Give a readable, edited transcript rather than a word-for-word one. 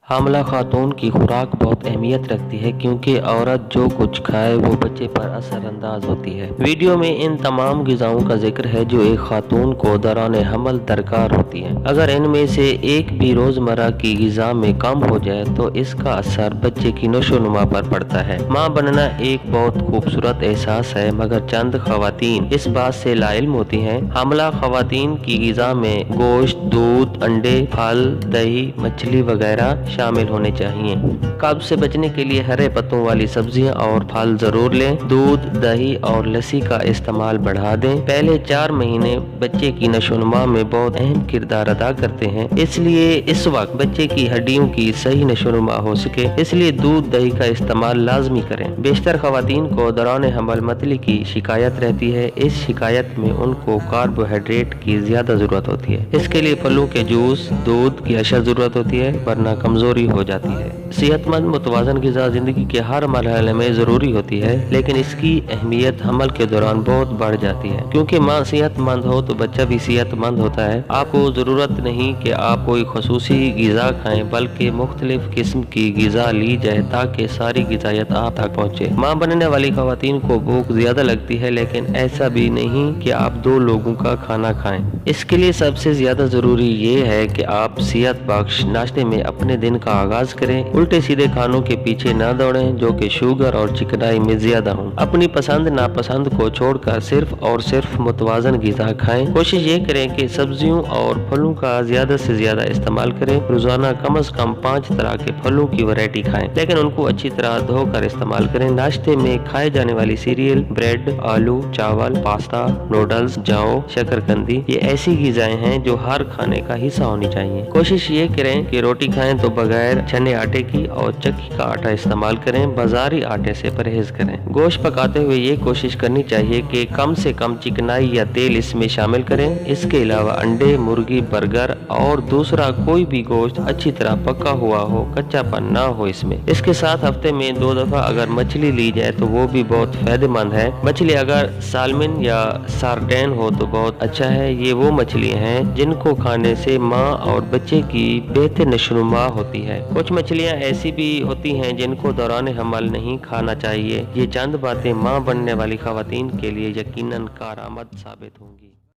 حاملہ خاتون کی خوراک بہت اہمیت رکھتی ہے کیونکہ عورت جو کچھ کھائے وہ بچے پر اثر انداز ہوتی ہے۔ ویڈیو میں ان تمام غذاؤں کا ذکر ہے جو ایک خاتون کو دوران حمل درکار ہوتی ہیں۔ اگر ان میں سے ایک بھی روزمرہ کی غذا میں کم ہو جائے تو اس کا اثر بچے کی نشو و نما پر پڑتا ہے۔ ماں بننا ایک بہت خوبصورت احساس ہے مگر چند خواتین اس بات سے لاعلم ہوتی ہیں۔ حاملہ خواتین کی غذا میں گوشت، دودھ، انڈے، پھل، دہی، مچھلی وغیرہ شامل ہونے چاہیے۔ قبض سے بچنے کے لیے ہرے پتوں والی سبزیاں اور پھل ضرور لیں۔ دودھ، دہی اور لسی کا استعمال بڑھا دیں۔ پہلے 4 مہینے بچے کی نشو و نما میں بہت اہم کردار ادا کرتے ہیں، اس لیے اس وقت بچے کی ہڈیوں کی صحیح نشو و نما ہو سکے اس لیے دودھ دہی کا استعمال لازمی کریں۔ بیشتر خواتین کو دوران حمل متلی کی شکایت رہتی ہے۔ اس شکایت میں ان کو کاربوہائیڈریٹ کی زیادہ ضرورت ہوتی ہے۔ اس کے لیے پھلوں کے جوس، دودھ کی اشد ضرورت ہوتی ہے ورنہ کمزوری ہو جاتی ہے۔ صحت مند متوازن غذا زندگی کے ہر مرحلے میں ضروری ہوتی ہے لیکن اس کی اہمیت حمل کے دوران بہت بڑھ جاتی ہے کیونکہ ماں صحت مند ہو تو بچہ بھی صحت مند ہوتا ہے۔ آپ کو ضرورت نہیں کہ آپ کوئی خصوصی غذا کھائیں بلکہ مختلف قسم کی غذا لی جائے تاکہ ساری غذائیت آپ تک پہنچے۔ ماں بننے والی خواتین کو بھوک زیادہ لگتی ہے لیکن ایسا بھی نہیں کہ آپ 2 لوگوں کا کھانا کھائیں۔ اس کے لیے سب سے زیادہ ضروری یہ ہے کہ آپ صحت بخش ناشتے میں اپنے دن کا آغاز کریں۔ الٹے سیدھے کھانوں کے پیچھے نہ دوڑیں جو کہ شوگر اور چکنائی میں زیادہ ہوں۔ اپنی پسند ناپسند کو چھوڑ کر صرف اور صرف متوازن غذا کھائیں۔ کوشش یہ کریں کہ سبزیوں اور پھلوں کا زیادہ سے زیادہ استعمال کریں۔ روزانہ کم از کم 5 طرح کے پھلوں کی ورائٹی کھائیں لیکن ان کو اچھی طرح دھو کر استعمال کریں۔ ناشتے میں کھائے جانے والی سیریل، بریڈ، آلو، چاول، پاستا، نوڈلز، جاؤ، شکرکندی یہ ایسی غذائیں ہیں جو ہر کھانے کا حصہ ہونی چاہیے۔ کوشش یہ کریں کہ روٹی کھائیں تو بغیر چنے آٹے کی اور چکی کا آٹا استعمال کریں۔ بازاری آٹے سے پرہیز کریں۔ گوشت پکاتے ہوئے یہ کوشش کرنی چاہیے کہ کم سے کم چکنائی یا تیل اس میں شامل کریں۔ اس کے علاوہ انڈے، مرغی، برگر اور دوسرا کوئی بھی گوشت اچھی طرح پکا ہوا ہو، کچا پن نہ ہو اس میں۔ اس کے ساتھ ہفتے میں 2 دفعہ اگر مچھلی لی جائے تو وہ بھی بہت فائدہ مند ہے۔ مچھلی اگر سالمن یا سارڈین ہو تو بہت اچھا ہے۔ یہ وہ مچھلیاں ہیں جن کو کھانے سے ماں اور بچے کی بہتر نشو و نما ہوتی ہے۔ کچھ مچھلیاں ایسی بھی ہوتی ہیں جن کو دوران حمل نہیں کھانا چاہیے۔ یہ چند باتیں ماں بننے والی خواتین کے لیے یقیناً کارآمد ثابت ہوں گی۔